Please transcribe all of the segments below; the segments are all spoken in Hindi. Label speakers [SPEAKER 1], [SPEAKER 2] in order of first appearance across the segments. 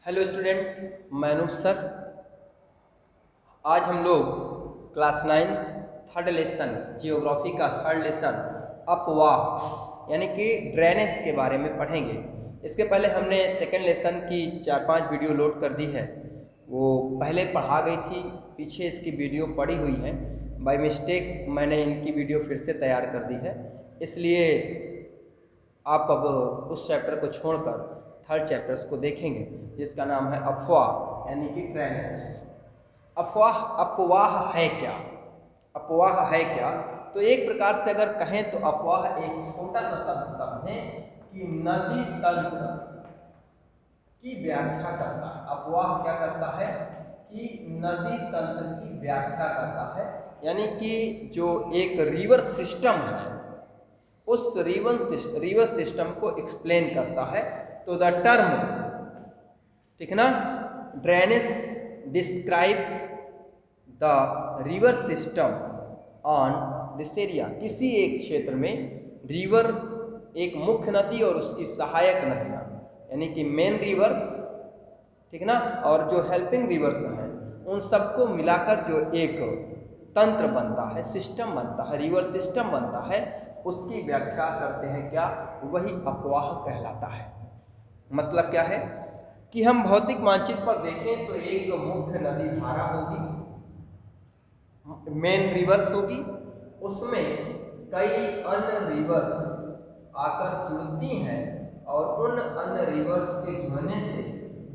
[SPEAKER 1] हेलो स्टूडेंट, मैं अनूप सर। आज हम लोग क्लास 9 थर्ड लेसन जियोग्राफी का थर्ड लेसन अपवाह यानी कि ड्रेनेज के बारे में पढ़ेंगे। इसके पहले हमने सेकेंड लेसन की 4-5 वीडियो लोड कर दी है। वो पहले पढ़ा गई थी, पीछे इसकी वीडियो पड़ी हुई है। बाय मिस्टेक मैंने इनकी वीडियो फिर से तैयार कर दी है, इसलिए आप अब उस चैप्टर को छोड़कर थर्ड चैप्टर्स को देखेंगे, जिसका नाम है अफवाह यानी कि ड्रेनेज। अफवाह अपवाह है क्या? अपवाह है क्या? तो एक प्रकार से अगर कहें तो अफवाह एक छोटा सा शब्द है कि नदी तंत्र की व्याख्या करता है। अफवाह क्या करता है कि नदी तंत्र की व्याख्या करता है, यानी कि जो एक रिवर सिस्टम है उस रिवर सिस्टम को एक्सप्लेन करता है। तो द टर्म, ठीक ना, drainage describe the river system on this area. किसी एक क्षेत्र में रिवर, एक मुख्य नदी और उसकी सहायक नदियाँ यानी कि मेन रिवर्स, ठीक ना, और जो हेल्पिंग रिवर्स हैं, उन सबको मिलाकर जो एक तंत्र बनता है, सिस्टम बनता है, रिवर सिस्टम बनता है, उसकी व्याख्या करते हैं क्या? वही अपवाह कहलाता है। मतलब क्या है कि हम भौतिक मानचित्र पर देखें तो एक मुख्य नदी धारा होगी, मेन रिवर्स होगी, उसमें कई अन्य रिवर्स आकर जुड़ती हैं और उन अन्य रिवर्स के जुड़ने से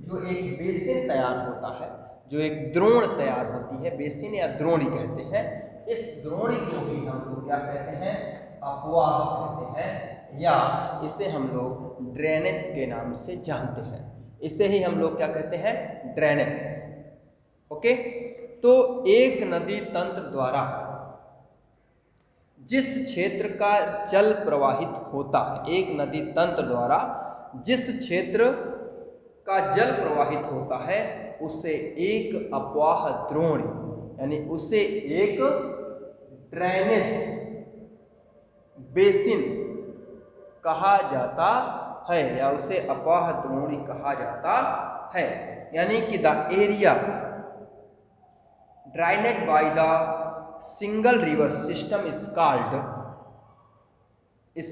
[SPEAKER 1] जो एक बेसिन तैयार होता है, जो एक द्रोण तैयार होती है, बेसिन या द्रोणी कहते हैं। इस द्रोणी को भी हम लोग क्या कहते हैं? अपवाह कहते हैं, या इसे हम लोग ड्रेनेज के नाम से जानते हैं। इसे ही हम लोग क्या कहते हैं? ड्रेनेज। ओके, तो एक नदी तंत्र द्वारा जिस क्षेत्र का जल प्रवाहित होता है, एक नदी तंत्र द्वारा जिस क्षेत्र का जल प्रवाहित होता है, उसे एक अपवाह द्रोणी यानी उसे एक ड्रेनेज बेसिन कहा जाता है, या उसे अपवाह द्रोणी कहा जाता है। यानी कि the area drained by the single river system is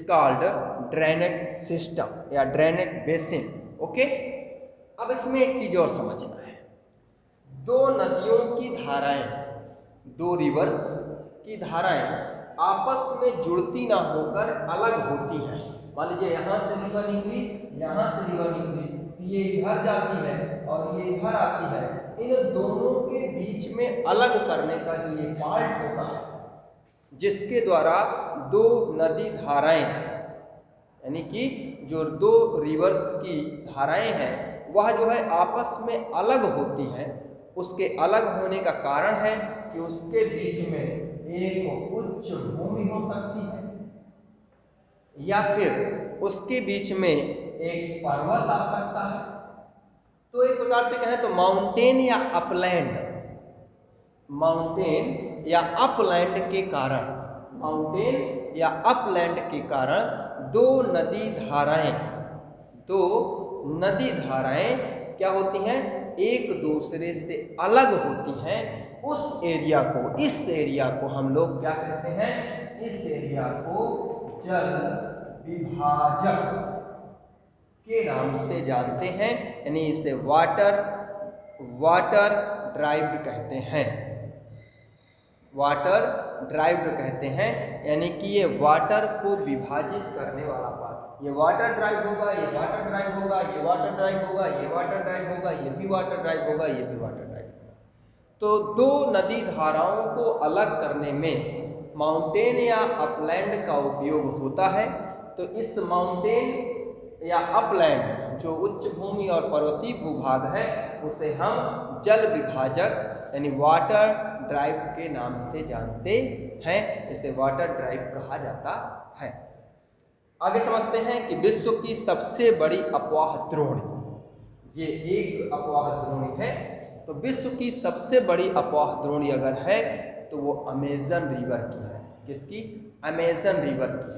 [SPEAKER 1] called drained system या ड्रेनेड बेसिन। ओके, अब इसमें एक चीज और समझना है। दो नदियों की धाराएं, दो रिवर्स की धाराएं आपस में जुड़ती ना होकर अलग होती हैं। मान लीजिए यहां से रिवर निकली, यहां से रिवर निकली, ये इधर जाती है और ये इधर आती है। इन दोनों के बीच में अलग करने का जो ये पार्ट होता है, जिसके द्वारा दो नदी धाराएं यानी कि जो दो रिवर्स की धाराएं हैं वह जो है आपस में अलग होती हैं, उसके अलग होने का कारण है कि उसके बीच में एक उच्च भूमि हो सकती है, या फिर उसके बीच में एक पर्वत आ सकता है। तो एक प्रकार से कहें तो माउंटेन या अपलैंड, माउंटेन या अपलैंड के कारण, माउंटेन या अपलैंड के कारण दो नदी धाराएं क्या होती हैं? एक दूसरे से अलग होती हैं। उस एरिया को, इस एरिया को हम लोग क्या कहते हैं? इस एरिया को जल विभाजक के नाम से जानते हैं, यानी इसे वाटर ड्राइव्ड कहते हैं, वाटर ड्राइव्ड कहते हैं। यानी कि ये वाटर को विभाजित करने वाला पार्ट, ये वाटर ड्राइव होगा, ये वाटर ड्राइव होगा, ये वाटर ड्राइव होगा, ये वाटर ड्राइव होगा, ये भी वाटर ड्राइव होगा, ये भी वाटर ड्राइव होगा। तो दो नदी धाराओं को अलग करने में माउंटेन या अपलैंड का उपयोग होता है। तो इस माउंटेन या अपलैंड जो उच्च भूमि और पर्वतीय भूभाग है, उसे हम जल विभाजक यानी वाटर ड्राइव के नाम से जानते हैं। इसे वाटर ड्राइव कहा जाता है। आगे समझते हैं कि विश्व की सबसे बड़ी अपवाह द्रोणी, ये एक अपवाह द्रोणी है। तो विश्व की सबसे बड़ी अपवाह द्रोणी अगर है तो वो अमेजन रिवर की है। किसकी? अमेजन रिवर की है।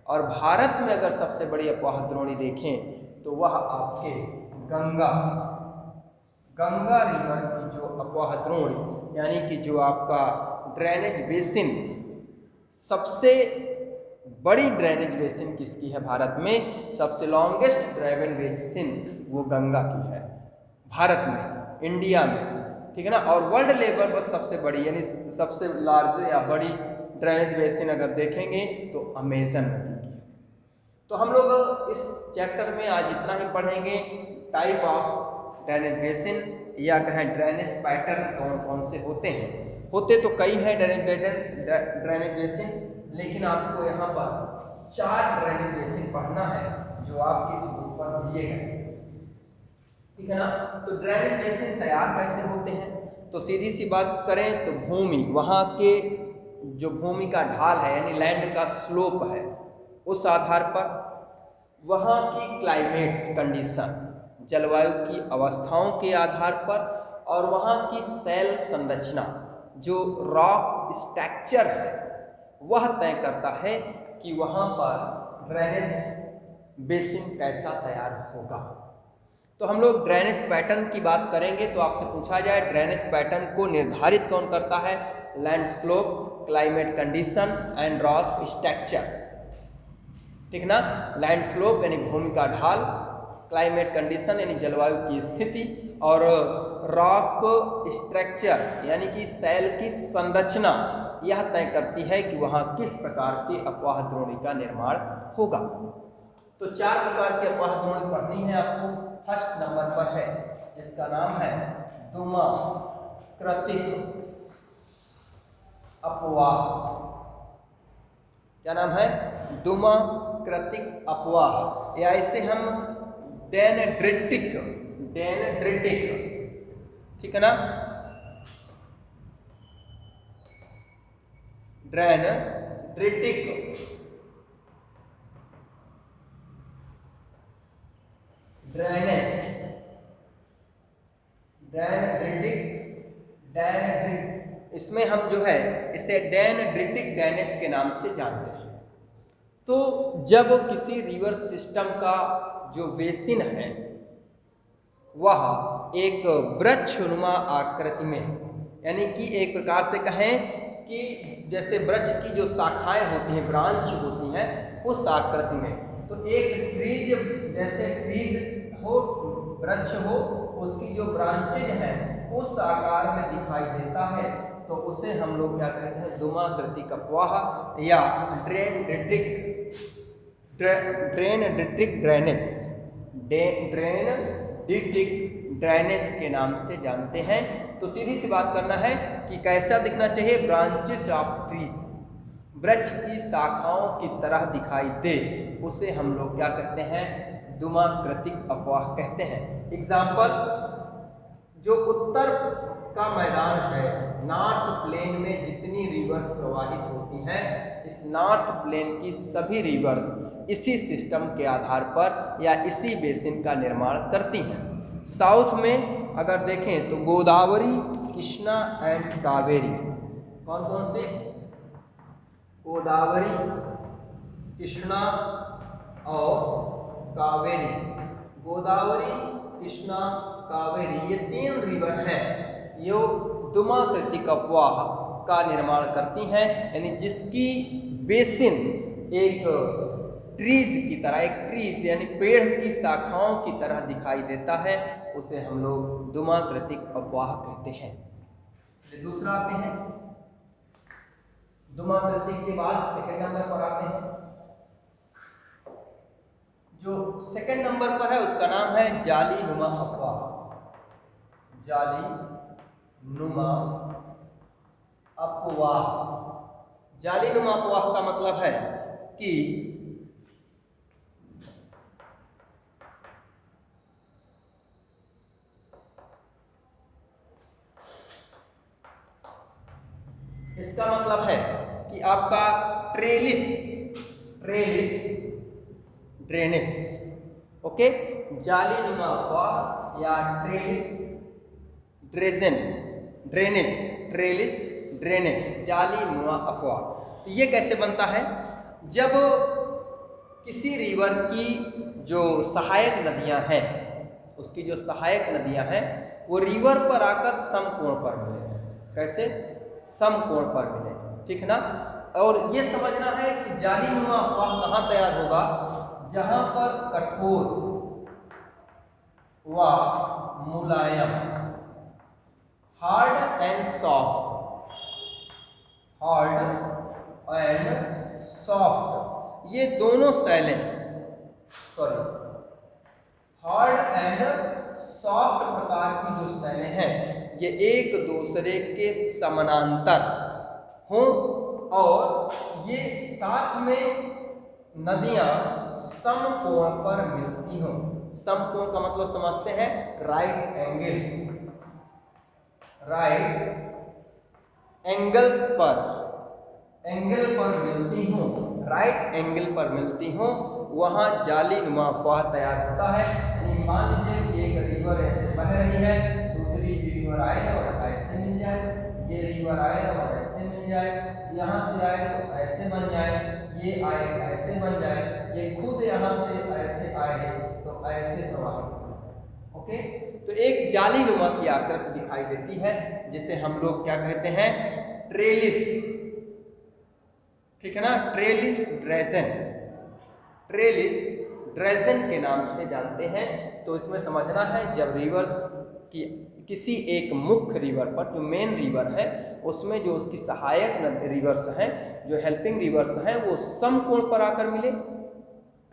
[SPEAKER 1] और भारत में अगर सबसे बड़ी अपवाह द्रोणी देखें तो वह आपके गंगा गंगा रिवर की जो अपवाह द्रोणी यानी कि जो आपका ड्रेनेज बेसिन, सबसे बड़ी ड्रेनेज बेसिन किसकी है भारत में? सबसे लॉन्गेस्ट ड्रेनेज बेसिन वो गंगा की है भारत में, इंडिया में, ठीक है ना। और वर्ल्ड लेवल पर सबसे बड़ी यानी सबसे लार्ज या बड़ी ड्रेनेज बेसिन अगर देखेंगे तो अमेजन नदी की है। तो हम लोग इस चैप्टर में आज इतना ही पढ़ेंगे, टाइप ऑफ ड्रेनेज बेसिन या कहें ड्रेनेज पैटर्न कौन कौन से होते हैं। होते तो कई हैं ड्रेनेज बेसिन, लेकिन आपको यहाँ पर 4 ड्रेनेज बेसिन पढ़ना है जो आपकी इस बुक पर दिए गए, ठीक है ना। तो ड्रेनेज बेसिन तैयार कैसे होते हैं? तो सीधी सी बात करें तो भूमि, वहाँ के जो भूमि का ढाल है यानी लैंड का स्लोप है, उस आधार पर वहाँ की क्लाइमेट्स कंडीशन, जलवायु की अवस्थाओं के आधार पर, और वहाँ की सेल संरचना जो रॉक स्ट्रक्चर है वह तय करता है कि वहाँ पर ड्रेनेज बेसिन कैसा तैयार होगा। तो हम लोग ड्रेनेज पैटर्न की बात करेंगे तो आपसे पूछा जाए ड्रेनेज पैटर्न को निर्धारित कौन करता है? Land slope, climate condition and rock structure, ठीक ना। लैंड स्लोप यानी भूमि का ढाल, क्लाइमेट कंडीशन यानी जलवायु की स्थिति, और रॉक स्ट्रक्चर यानी कि सेल की संरचना, यह तय करती है कि वहाँ किस प्रकार की अपवाह द्रोणी का निर्माण होगा। तो 4 प्रकार की अपवाह द्रोणी पढ़नी है आपको। फर्स्ट नंबर पर है, जिसका नाम है धूमाकृतिक अपवाह। क्या नाम है? धूमाकृतिक अपवाह, या इसे हम डेनड्रिटिक, ठीक है ना, डेनड्रिटिक डेनड्रिटिक, इसमें हम जो है इसे डेनड्रिटिक ड्रेनेज के नाम से जानते हैं। तो जब किसी रिवर सिस्टम का जो बेसिन है वह एक वृक्षनुमा आकृति में, यानी कि एक प्रकार से कहें कि जैसे वृक्ष की जो शाखाएं होती हैं, ब्रांच होती हैं, उस आकृति में, तो एक ट्रीज, जैसे ट्रीज हो, वृक्ष हो, उसकी जो ब्रांचेज हैं उस आकार में दिखाई देता है, तो उसे हम लोग क्या कहते हैं? धूमाकृतिक अपवाह या ड्रेनेडिक ड्रेनेज के नाम से जानते हैं। तो सीधी सी बात करना है कि कैसा दिखना चाहिए? ब्रांचेस ऑफ ट्रीज, वृक्ष की शाखाओं की तरह दिखाई दे, उसे हम लोग क्या कहते हैं? धूमाकृतिक अपवाह कहते हैं। एग्जाम्पल, जो उत्तर का मैदान है, नॉर्थ प्लेन में जितनी रिवर्स प्रवाहित होती हैं, इस नॉर्थ प्लेन की सभी रिवर्स इसी सिस्टम के आधार पर या इसी बेसिन का निर्माण करती हैं। साउथ में अगर देखें तो गोदावरी, कृष्णा एंड कावेरी, कौन कौन से? गोदावरी, कृष्णा और कावेरी। गोदावरी, कृष्णा, कावेरी, ये 3 रिवर हैं, ये धूमाकृतिक अपवाह का निर्माण करती हैं, यानी जिसकी बेसिन एक ट्रीज की तरह, एक ट्रीज यानी पेड़ की शाखाओं की तरह दिखाई देता है, उसे हम लोग धूमाकृतिक अपवाह कहते हैं। दूसरा आते हैं, धूमाकृतिक के बाद सेकंड नंबर पर आते हैं। जो सेकंड नंबर पर है उसका नाम है जालीनुमा अपवाह। जालीनुमा अपवाह, जालीनुमा अपवाह का मतलब है कि इसका मतलब है कि आपका ट्रेलिस ड्रेनेज, ओके, जालीनुमा अपवाह या ट्रेलिस ड्रेनेज, जालीनुमा अपवाह। तो ये कैसे बनता है? जब किसी रिवर की जो सहायक नदियां हैं उसकी जो सहायक नदियां हैं वो रिवर पर आकर समकोण पर मिले। कैसे? समकोण पर मिले, ठीक ना। और ये समझना है कि जालीनुमा अफवाह कहाँ तैयार होगा? जहां पर कठोर व मुलायम, hard and soft, hard and soft, ये दोनों सैलें, सॉरी हार्ड एंड सॉफ्ट प्रकार की जो सैलें हैं ये एक दूसरे के समानांतर हों और ये साथ में नदियां समकोण पर मिलती हों। समकोण का मतलब समझते हैं राइट एंगल, राइट एंगल्स पर, एंगल पर मिलती हूँ, राइट एंगल पर मिलती हूँ, वहाँ जालीनुमा अफवाह तैयार होता है। यानी मान लीजिए कि एक रिवर ऐसे बह रही है, दूसरी रिवर आए और ऐसे मिल जाए, ये रिवर आए और ऐसे मिल जाए, यहाँ से आए तो ऐसे बन जाए, ये आए ऐसे बन जाए, ये खुद यहाँ से ऐसे आए तो ऐसे प्रवाहित हो। ओके, तो एक जालीनुमा की आकृति दिखाई देती है जिसे हम लोग क्या कहते हैं? ट्रेलिस, ठीक है ना, ट्रेलिस ड्रेजन, ट्रेलिस ड्रेजन के नाम से जानते हैं। तो इसमें समझना है जब रिवर्स की किसी एक मुख्य रिवर पर, जो मेन रिवर है, उसमें जो उसकी सहायक रिवर्स हैं, जो हेल्पिंग रिवर्स हैं, वो समकोण पर आकर मिले।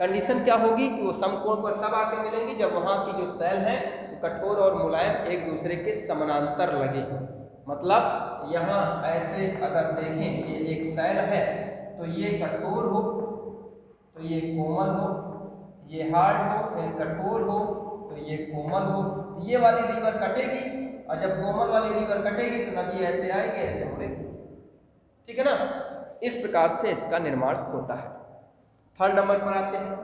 [SPEAKER 1] कंडीशन क्या होगी कि वो समकोण पर तब आकर मिलेंगी जब वहाँ की जो सेल है कठोर और मुलायम एक दूसरे के समानांतर लगे। मतलब यहाँ ऐसे अगर देखें ये एक सेल है तो ये कठोर हो तो ये कोमल हो, ये हार्ड हो फिर कठोर हो तो ये कोमल हो, ये वाली रिवर कटेगी और जब कोमल वाली रिवर कटेगी तो नदी ऐसे आएगी, ऐसे मुड़ेगी, ठीक है ना। इस प्रकार से इसका निर्माण होता है। थर्ड नंबर पर आते हैं।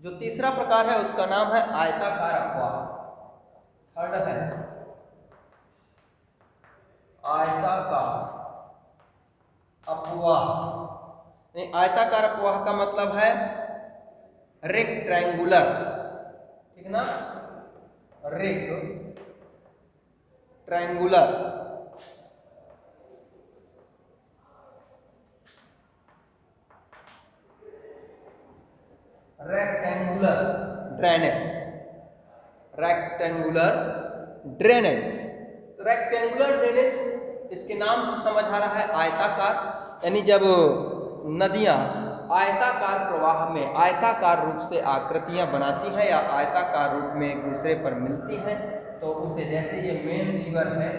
[SPEAKER 1] जो तीसरा प्रकार है उसका नाम है आयताकार अफवाह। थर्ड है आयताकार अफवाह। आयताकार अफवाह का मतलब है रेक्टेंगुलर, ठीक ना, rectangular, rectangular drainage, rectangular drainage. Rectangular drainage इसके नाम से समझ आ रहा है आयताकार, यानी जब नदियां आयताकार प्रवाह में आयताकार रूप से आकृतियां बनाती हैं या आयताकार रूप में एक दूसरे पर मिलती हैं तो उसे, जैसे ये मेन रिवर है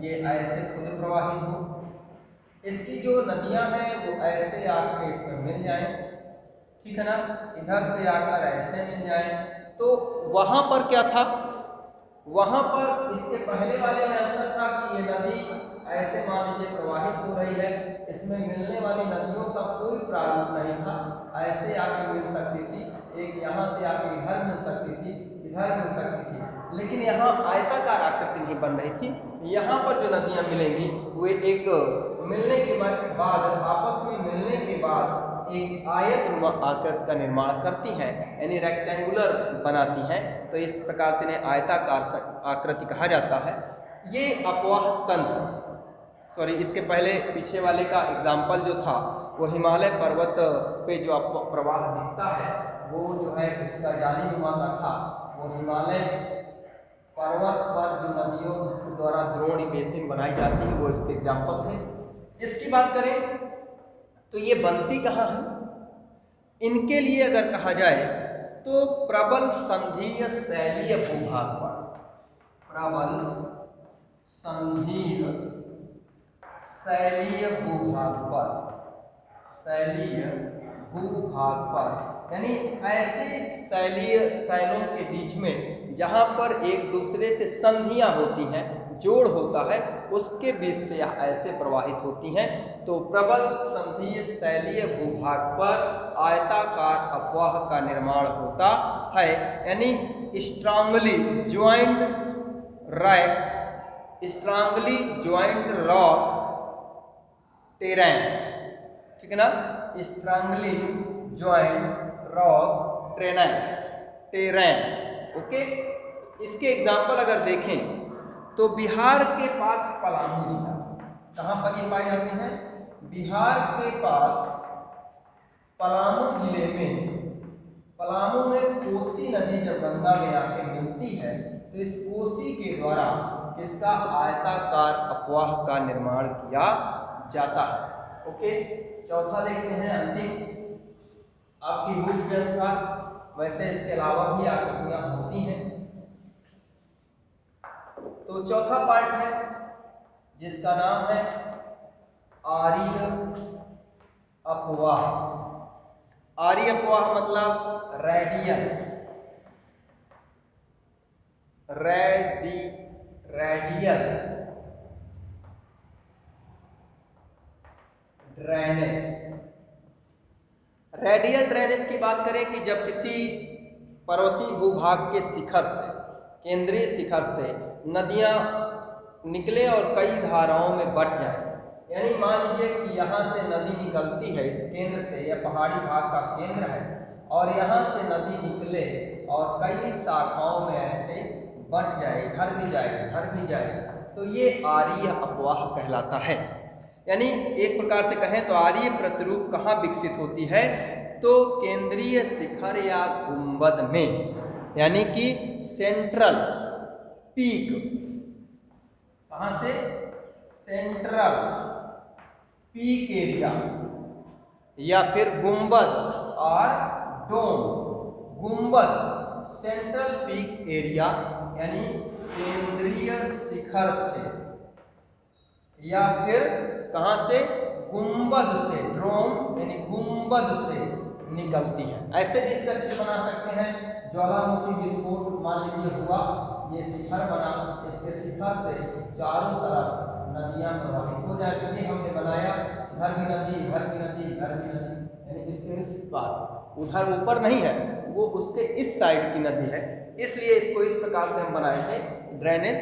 [SPEAKER 1] ये ऐसे खुद प्रवाहित हो, इसकी जो नदियां हैं वो ऐसे आके इसमें मिल जाएं, ठीक है ना, इधर से आकर ऐसे मिल जाए। तो वहां पर क्या था? वहां पर इसके पहले वाले में अंतर था कि ये नदी ऐसे मान लीजिए प्रवाहित हो रही है, इसमें मिलने वाली नदियों का कोई प्रारूप नहीं था, ऐसे आके मिल सकती थी, एक यहाँ से आके इधर मिल सकती थी, इधर मिल सकती थी, लेकिन यहाँ आयताकार आकृति नहीं बन रही थी। यहाँ पर जो नदियाँ मिलेंगी वे एक मिलने के बाद आपस में मिलने के बाद एक आयतनुमा आकृति का निर्माण करती हैं, यानी रेक्टेंगुलर बनाती हैं। तो इस प्रकार से इन्हें आयताकार आकृति कहा जाता है। ये अपवाह तंत्र, सॉरी इसके पहले पीछे वाले का एग्जाम्पल जो था वो हिमालय पर्वत पे जो आपको प्रवाह दिखता है वो जो है इसका जालीनुमा का था, वो हिमालय पर्वत पर जो नदियों द्वारा द्रोणी बेसिन बनाई जाती है वो इसके एग्जाम्पल थे। इसकी बात करें तो ये बनती कहाँ है? इनके लिए अगर कहा जाए तो प्रबल संधीय शैलीय भूभाग पर, प्रबल संधीय शैलीय भूभाग पर, शैलीय भूभाग पर, यानी ऐसे शैलीय शैलों के बीच में जहाँ पर एक दूसरे से संधियाँ होती हैं, जोड़ होता है, उसके बीच से यह ऐसे प्रवाहित होती हैं। तो प्रबल संधीय शैलीय भूभाग पर आयताकार अपवाह का निर्माण होता है, यानी स्ट्रांगली ज्वाइंट रॉक टेरेन, ठीक है ना, strangling joint rock terrain. Okay, इसके एग्जाम्पल अगर देखें तो बिहार के पास पलामू जिला, कहाँ पर ये पाए जाते हैं? बिहार के पास पलामू जिले में, पलामू में कोसी नदी जब गंगा में आके मिलती है तो इस कोसी के द्वारा इसका आयताकार अपवाह का निर्माण किया जाता है। ओके, चौथा देखते हैं अंतिम, आपकी बुक के अनुसार, वैसे इसके अलावा भी आकृतियां होती हैं। तो चौथा पार्ट है जिसका नाम है आर्य अपवाह। आर्य अपवाह मतलब रेडियल ड्रेनेज। रेडियल ड्रेनेज की बात करें कि जब किसी पर्वतीय भूभाग के शिखर से, केंद्रीय शिखर से नदियां निकले और कई धाराओं में बट जाएं, यानी मान लीजिए कि यहाँ से नदी निकलती है इस केंद्र से, यह पहाड़ी भाग का केंद्र है, और यहाँ से नदी निकले और कई शाखाओं में ऐसे बट जाए, इधर भी जाए इधर भी जाए, तो ये आर्य अपवाह कहलाता है। यानी एक प्रकार से कहें तो आर्य प्रतिरूप कहाँ विकसित होती है? तो केंद्रीय शिखर या गुंबद में, यानी कि सेंट्रल पीक, कहाँ से? सेंट्रल पीक एरिया या फिर गुंबद और डोम। गुंबद सेंट्रल पीक एरिया यानी केंद्रीय शिखर से, या फिर कहां से? गुंबद से, ड्रोम यानी गुंबद से निकलती हैं। ऐसे भी इसका चित्र बना सकते हैं, ज्वालामुखी विस्फोट मान लीजिए हुआ, ये शिखर बना, इसके शिखर से चारों तरफ नदियां प्रवाहित हो जाती है। हमने बनाया इधर भी नदी, इधर भी नदी, इधर भी नदी, यानी इसके इस बात, उधर ऊपर नहीं है, वो उसके इस साइड की नदी है, इसलिए इसको इस प्रकार से हम बनाए थे, ड्रेनेज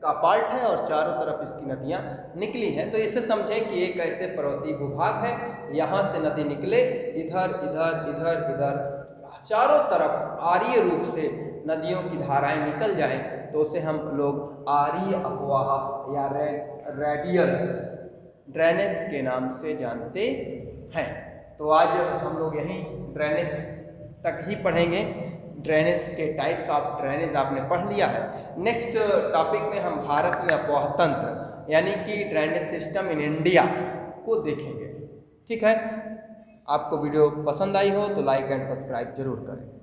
[SPEAKER 1] का पार्ट है और चारों तरफ इसकी नदियां निकली हैं। तो इसे समझें कि एक ऐसे पर्वतीय भूभाग है, यहाँ से नदी निकले, इधर इधर इधर इधर चारों तरफ आर्य रूप से नदियों की धाराएं निकल जाएं, तो उसे हम लोग आर्य अपवाह या रेडियल ड्रेनेज के नाम से जानते हैं। तो आज हम लोग यहीं ड्रेनेज तक ही पढ़ेंगे। ड्रेनेज के टाइप्स ऑफ ड्रेनेज आपने पढ़ लिया है। नेक्स्ट टॉपिक में हम भारत में अपवाह तंत्र यानी कि ड्रेनेज सिस्टम इन इंडिया को देखेंगे। ठीक है, आपको वीडियो पसंद आई हो तो लाइक एंड सब्सक्राइब जरूर करें।